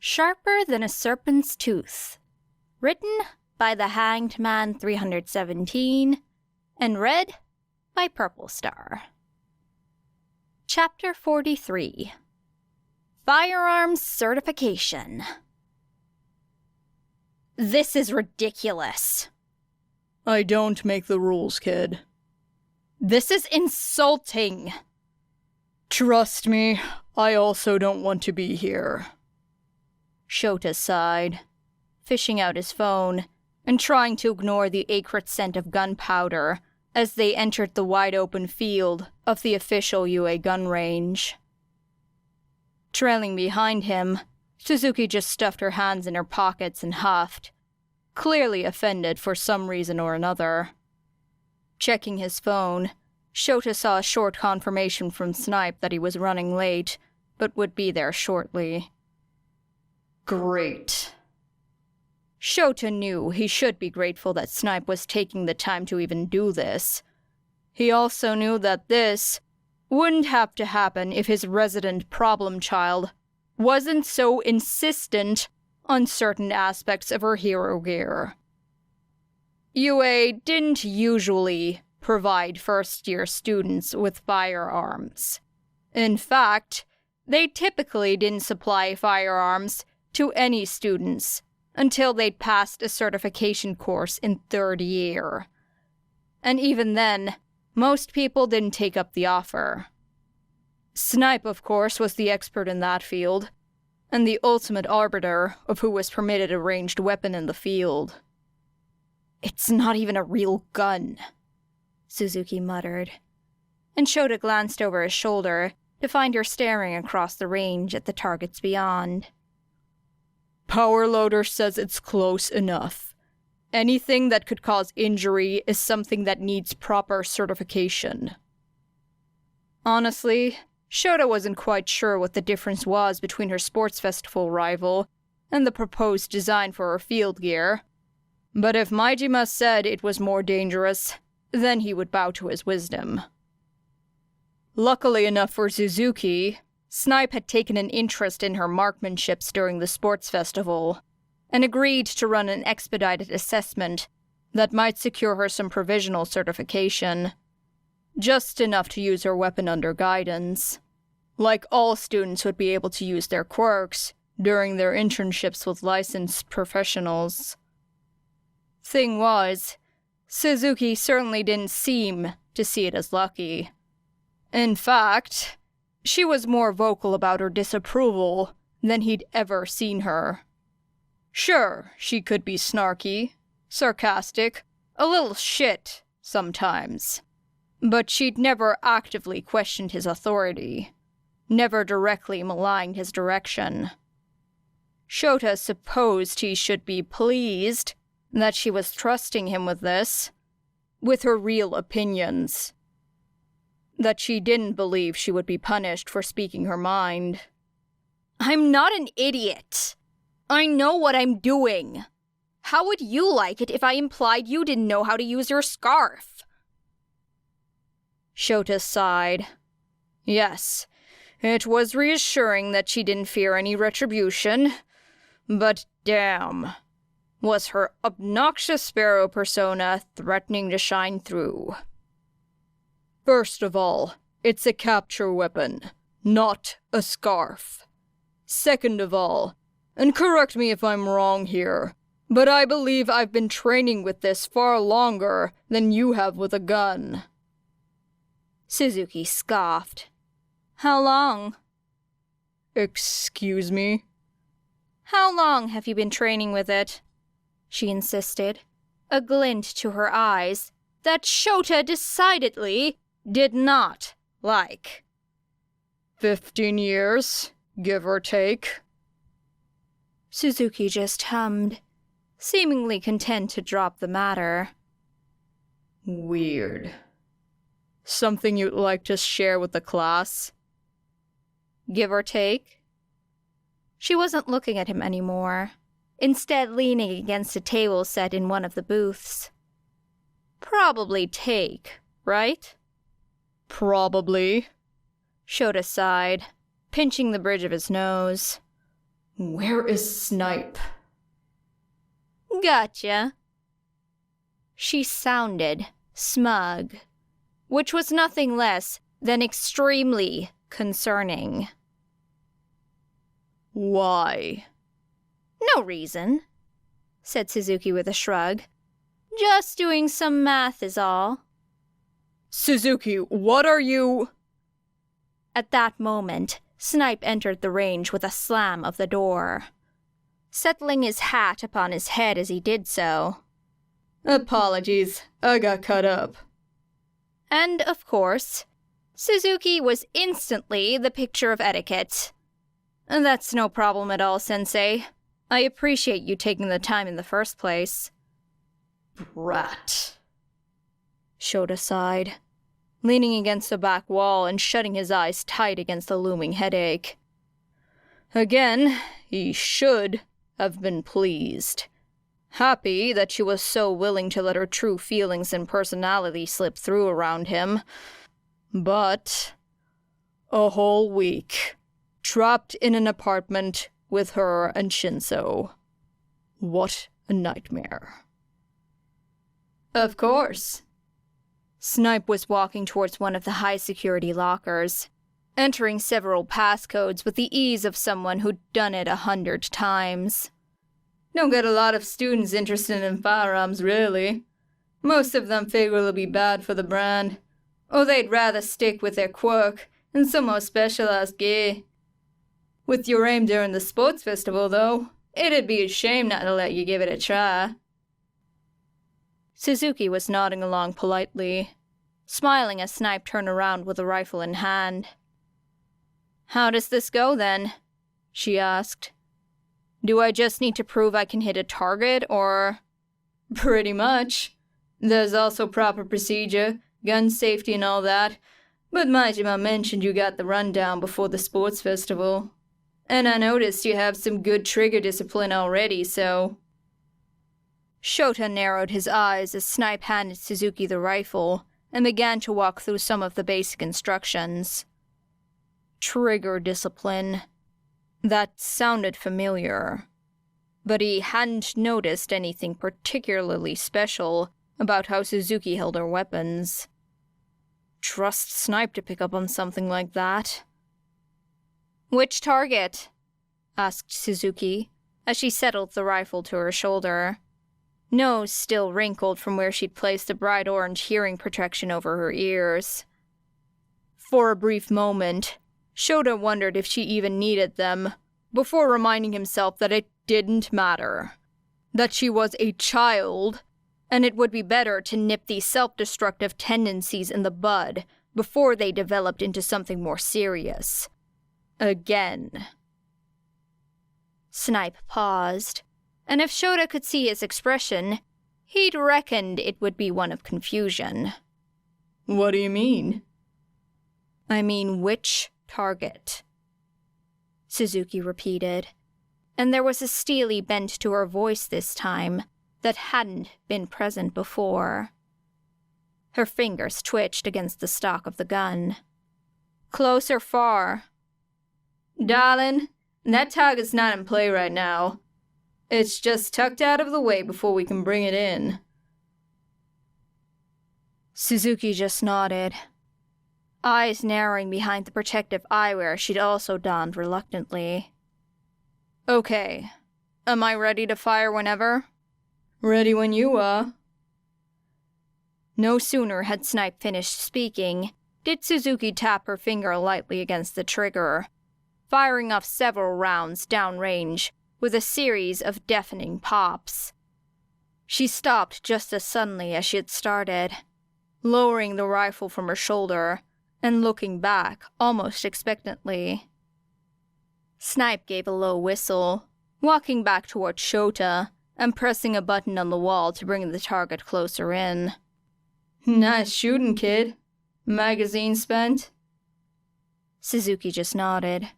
Sharper Than a Serpent's Tooth. Written by the Hanged Man 317 and read by Purple Star. Chapter 43. Firearms Certification. This is ridiculous. I don't make the rules, kid. This is insulting. Trust me, I also don't want to be here. Shouta sighed, fishing out his phone and trying to ignore the acrid scent of gunpowder as they entered the wide-open field of the official UA gun range. Trailing behind him, Suzuki just stuffed her hands in her pockets and huffed, clearly offended for some reason or another. Checking his phone, Shouta saw a short confirmation from Snipe that he was running late, but would be there shortly. Great. Shouta knew he should be grateful that Snipe was taking the time to even do this. He also knew that this wouldn't have to happen if his resident problem child wasn't so insistent on certain aspects of her hero gear. UA didn't usually provide first-year students with firearms. In fact, they typically didn't supply firearms to any students until they'd passed a certification course in third year. And even then, most people didn't take up the offer. Snipe, of course, was the expert in that field, and the ultimate arbiter of who was permitted a ranged weapon in the field. "It's not even a real gun," Suzuki muttered, and Shouta glanced over his shoulder to find her staring across the range at the targets beyond. Power loader says it's close enough. Anything that could cause injury is something that needs proper certification. Honestly, Shouta wasn't quite sure what the difference was between her sports festival rival and the proposed design for her field gear, but if Maijima said it was more dangerous, then he would bow to his wisdom. Luckily enough for Suzuki, Snipe had taken an interest in her marksmanships during the sports festival, and agreed to run an expedited assessment that might secure her some provisional certification. Just enough to use her weapon under guidance. Like all students would be able to use their quirks during their internships with licensed professionals. Thing was, Suzuki certainly didn't seem to see it as lucky. In fact, she was more vocal about her disapproval than he'd ever seen her. Sure, she could be snarky, sarcastic, a little shit sometimes, but she'd never actively questioned his authority, never directly maligned his direction. Shouta supposed he should be pleased that she was trusting him with this, with her real opinions. That she didn't believe she would be punished for speaking her mind. "I'm not an idiot. I know what I'm doing. How would you like it if I implied you didn't know how to use your scarf?" Shouta sighed. Yes, it was reassuring that she didn't fear any retribution, but damn, was her obnoxious sparrow persona threatening to shine through. First of all, it's a capture weapon, not a scarf. Second of all, and correct me if I'm wrong here, but I believe I've been training with this far longer than you have with a gun. Suzuki scoffed. "How long?" Excuse me? "How long have you been training with it?" she insisted, a glint to her eyes that Shouta decidedly did not like. 15 years, give or take. Suzuki just hummed, seemingly content to drop the matter. Weird. Something you'd like to share with the class? Give or take? She wasn't looking at him anymore, instead leaning against a table set in one of the booths. Probably take, right? Probably. Shouta sighed, pinching the bridge of his nose. Where is Snipe? Gotcha. She sounded smug, which was nothing less than extremely concerning. Why? No reason, said Suzuki with a shrug. Just doing some math is all. Suzuki, what are you? At that moment, Snipe entered the range with a slam of the door, settling his hat upon his head as he did so. Apologies, I got caught up. And, of course, Suzuki was instantly the picture of etiquette. That's no problem at all, Sensei. I appreciate you taking the time in the first place. Brat. Shouta sighed, leaning against the back wall and shutting his eyes tight against the looming headache. Again, he should have been pleased. Happy that she was so willing to let her true feelings and personality slip through around him. But a whole week, trapped in an apartment with her and Shinsou. What a nightmare. Of course. Snipe was walking towards one of the high-security lockers, entering several passcodes with the ease of someone who'd done it 100 times. Don't get a lot of students interested in firearms, really. Most of them figure it'll be bad for the brand, or they'd rather stick with their Quirk and some more specialized gear. With your aim during the sports festival, though, it'd be a shame not to let you give it a try. Suzuki was nodding along politely, smiling as Snipe turned around with a rifle in hand. "How does this go, then?" she asked. "Do I just need to prove I can hit a target, or—" Pretty much. There's also proper procedure, gun safety and all that, but Majima mentioned you got the rundown before the sports festival. And I noticed you have some good trigger discipline already, so... Shouta narrowed his eyes as Snipe handed Suzuki the rifle and began to walk through some of the basic instructions. Trigger discipline. That sounded familiar, but he hadn't noticed anything particularly special about how Suzuki held her weapons. Trust Snipe to pick up on something like that. "Which target?" asked Suzuki, as she settled the rifle to her shoulder, nose still wrinkled from where she'd placed the bright orange hearing protection over her ears. For a brief moment, Shouta wondered if she even needed them, before reminding himself that it didn't matter, that she was a child, and it would be better to nip these self-destructive tendencies in the bud before they developed into something more serious. Again. Snipe paused, and if Shouta could see his expression, he'd reckoned it would be one of confusion. What do you mean? I mean, which target? Suzuki repeated, and there was a steely bent to her voice this time that hadn't been present before. Her fingers twitched against the stock of the gun. Close or far? Darling, that target's not in play right now. It's just tucked out of the way before we can bring it in. Suzuki just nodded, eyes narrowing behind the protective eyewear she'd also donned reluctantly. Okay. Am I ready to fire whenever? Ready when you are. No sooner had Snipe finished speaking did Suzuki tap her finger lightly against the trigger, firing off several rounds downrange with a series of deafening pops. She stopped just as suddenly as she had started, lowering the rifle from her shoulder and looking back almost expectantly. Snipe gave a low whistle, walking back toward Shouta and pressing a button on the wall to bring the target closer in. Nice shooting, kid. Magazine spent? Suzuki just nodded,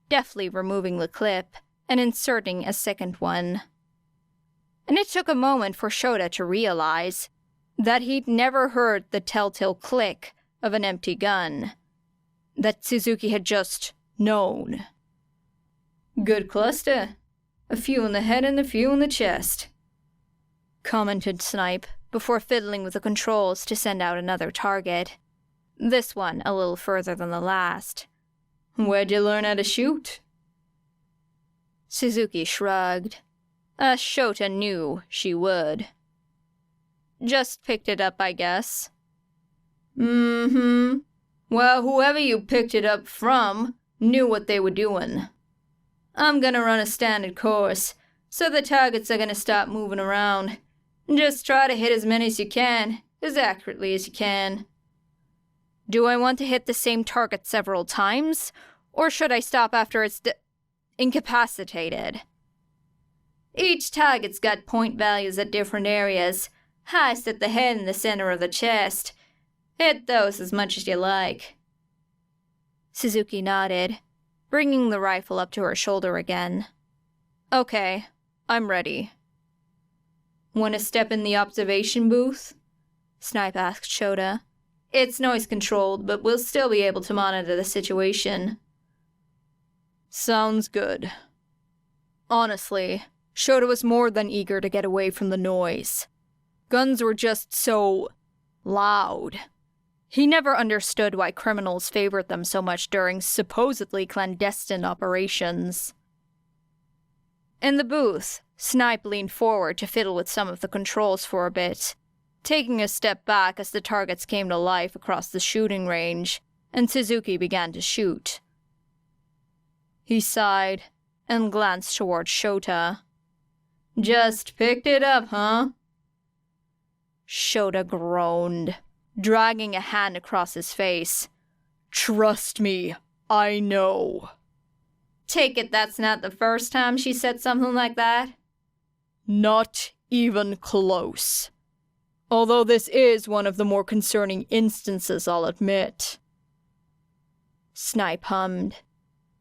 deftly removing the clip and inserting a second one. And it took a moment for Shouta to realize that he'd never heard the telltale click of an empty gun, that Suzuki had just known. Good cluster. A few in the head and a few in the chest, commented Snipe, before fiddling with the controls to send out another target. This one a little further than the last. Where'd you learn how to shoot? Suzuki shrugged. As Shouta knew she would. Just picked it up, I guess. Mm-hmm. Well, whoever you picked it up from knew what they were doing. I'm gonna run a standard course, so the targets are gonna start moving around. Just try to hit as many as you can, as accurately as you can. Do I want to hit the same target several times, or should I stop after it's incapacitated? Each target's got point values at different areas, highest at the head and the center of the chest. Hit those as much as you like. Suzuki nodded, bringing the rifle up to her shoulder again. Okay, I'm ready. Want to step in the observation booth? Snipe asked Shouta. It's noise-controlled, but we'll still be able to monitor the situation. Sounds good. Honestly, Shouta was more than eager to get away from the noise. Guns were just so loud. He never understood why criminals favored them so much during supposedly clandestine operations. In the booth, Snipe leaned forward to fiddle with some of the controls for a bit, taking a step back as the targets came to life across the shooting range, and Suzuki began to shoot. He sighed and glanced toward Shouta. Just picked it up, huh? Shouta groaned, dragging a hand across his face. Trust me, I know. Take it that's not the first time she said something like that? Not even close. Although this is one of the more concerning instances, I'll admit. Snipe hummed,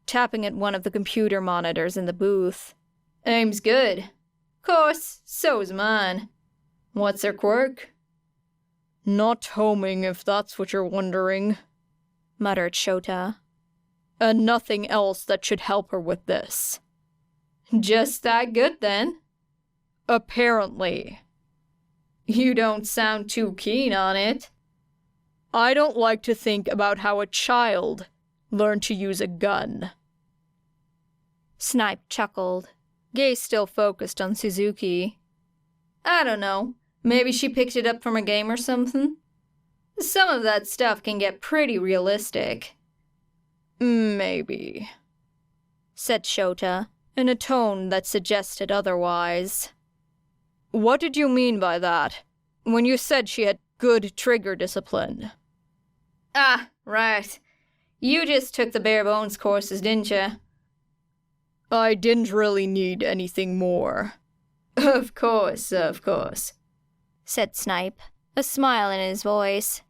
tapping at one of the computer monitors in the booth. Aim's good. Course, so's mine. What's her quirk? Not homing, if that's what you're wondering, muttered Shouta. And nothing else that should help her with this. Just that good, then? Apparently. You don't sound too keen on it. I don't like to think about how a child learned to use a gun. Snipe chuckled, gaze still focused on Suzuki. I don't know. Maybe she picked it up from a game or something? Some of that stuff can get pretty realistic. Maybe, said Shouta, in a tone that suggested otherwise. What did you mean by that, when you said she had good trigger discipline? Ah, right. You just took the bare bones courses, didn't you? I didn't really need anything more. Of course, said Snipe, a smile in his voice.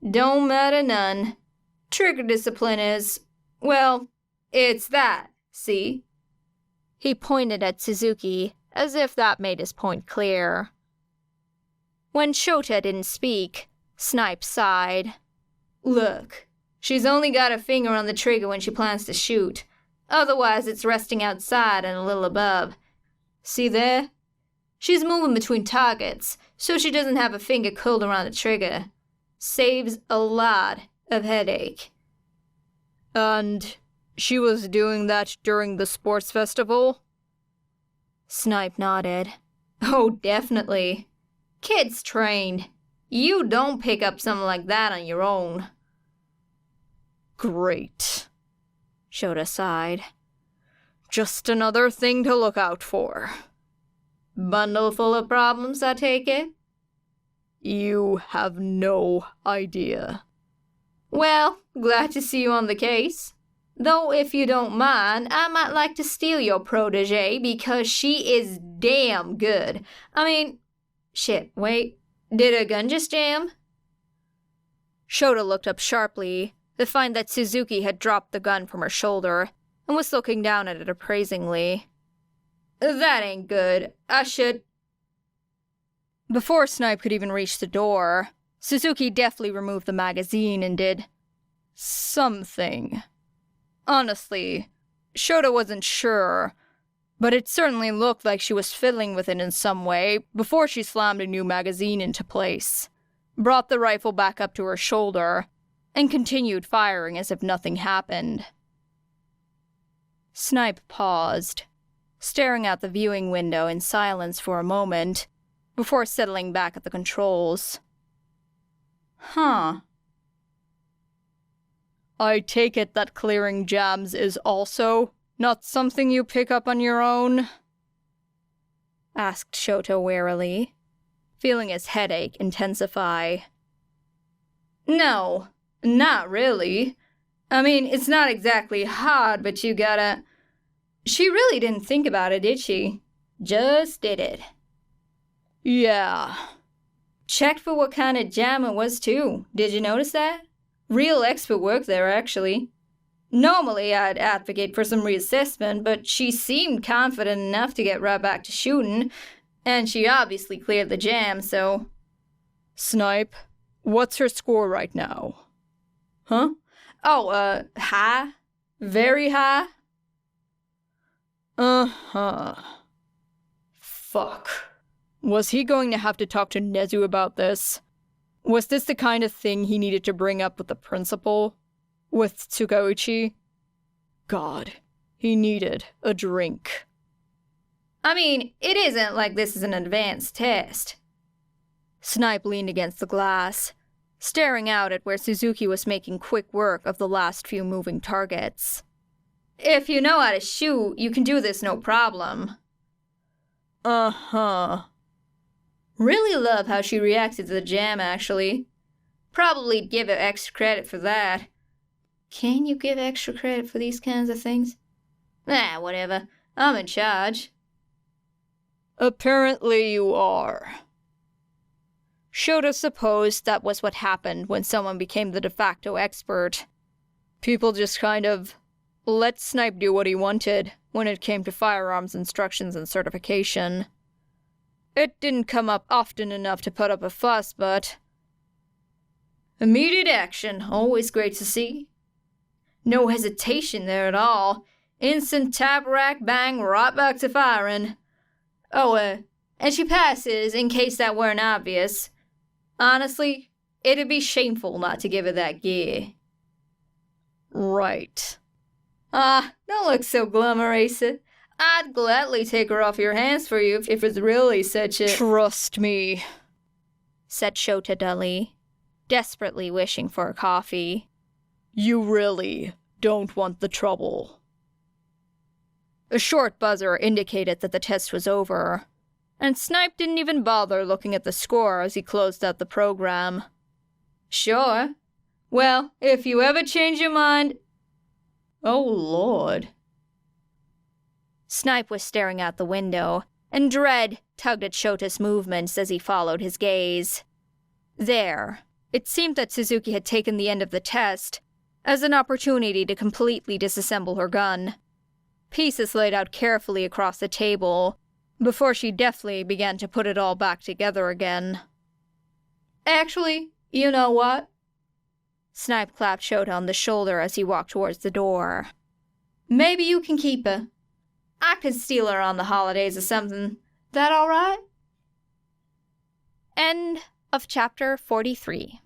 Don't matter none. Trigger discipline is, well, it's that, see? He pointed at Suzuki, as if that made his point clear. When Shouta didn't speak, Snipe sighed. Look, she's only got a finger on the trigger when she plans to shoot. Otherwise, it's resting outside and a little above. See there? She's moving between targets, so she doesn't have a finger curled around the trigger. Saves a lot of headache. And she was doing that during the sports festival? Snipe nodded. Oh, definitely. Kids trained. You don't pick up something like that on your own. Great. Shouta sighed. Just another thing to look out for. Bundle full of problems, I take it? You have no idea. Well, glad to see you on the case. Though if you don't mind, I might like to steal your protege because she is damn good. I mean, shit, wait, did a gun just jam? Shouta looked up sharply to find that Suzuki had dropped the gun from her shoulder and was looking down at it appraisingly. That ain't good. I should... Before Snipe could even reach the door, Suzuki deftly removed the magazine and did something. Honestly, Shouta wasn't sure, but it certainly looked like she was fiddling with it in some way before she slammed a new magazine into place, brought the rifle back up to her shoulder, and continued firing as if nothing happened. Snipe paused, staring out the viewing window in silence for a moment, before settling back at the controls. Huh. I take it that clearing jams is also not something you pick up on your own? Asked Shouta warily, feeling his headache intensify. No, not really. I mean, it's not exactly hard, but you gotta... She really didn't think about it, did she? Just did it. Yeah. Checked for what kind of jam it was, too. Did you notice that? Real expert work there, actually. Normally, I'd advocate for some reassessment, but she seemed confident enough to get right back to shooting, and she obviously cleared the jam, so... Snipe, what's her score right now? Huh? Oh, high? Very high? Uh-huh. Fuck. Was he going to have to talk to Nezu about this? Was this the kind of thing he needed to bring up with the principal? With Tsukauchi? God, he needed a drink. I mean, it isn't like this is an advanced test. Snipe leaned against the glass, staring out at where Suzuki was making quick work of the last few moving targets. If you know how to shoot, you can do this no problem. Uh-huh. Really love how she reacted to the jam, actually. Probably give her extra credit for that. Can you give extra credit for these kinds of things? Whatever. I'm in charge. Apparently you are. Shouta supposed that was what happened when someone became the de facto expert. People just kind of let Snipe do what he wanted when it came to firearms instructions and certification. It didn't come up often enough to put up a fuss, but... Immediate action, always great to see. No hesitation there at all. Instant tap, rack, bang, right back to firing. Oh, and she passes in case that weren't obvious. Honestly, it'd be shameful not to give her that gear. Right. Don't look so glum, Eraser. I'd gladly take her off your hands for you if it's really such a... Trust me, said Shouta dully, desperately wishing for a coffee. You really don't want the trouble. A short buzzer indicated that the test was over, and Snipe didn't even bother looking at the score as he closed out the program. Sure. Well, if you ever change your mind... Oh, Lord. Snipe was staring out the window, and dread tugged at Shota's movements as he followed his gaze. There, it seemed that Suzuki had taken the end of the test as an opportunity to completely disassemble her gun. Pieces laid out carefully across the table, before she deftly began to put it all back together again. Actually, you know what? Snipe clapped Shouta on the shoulder as he walked towards the door. Maybe you can keep her. I could steal her on the holidays or something. That all right? End of chapter 43.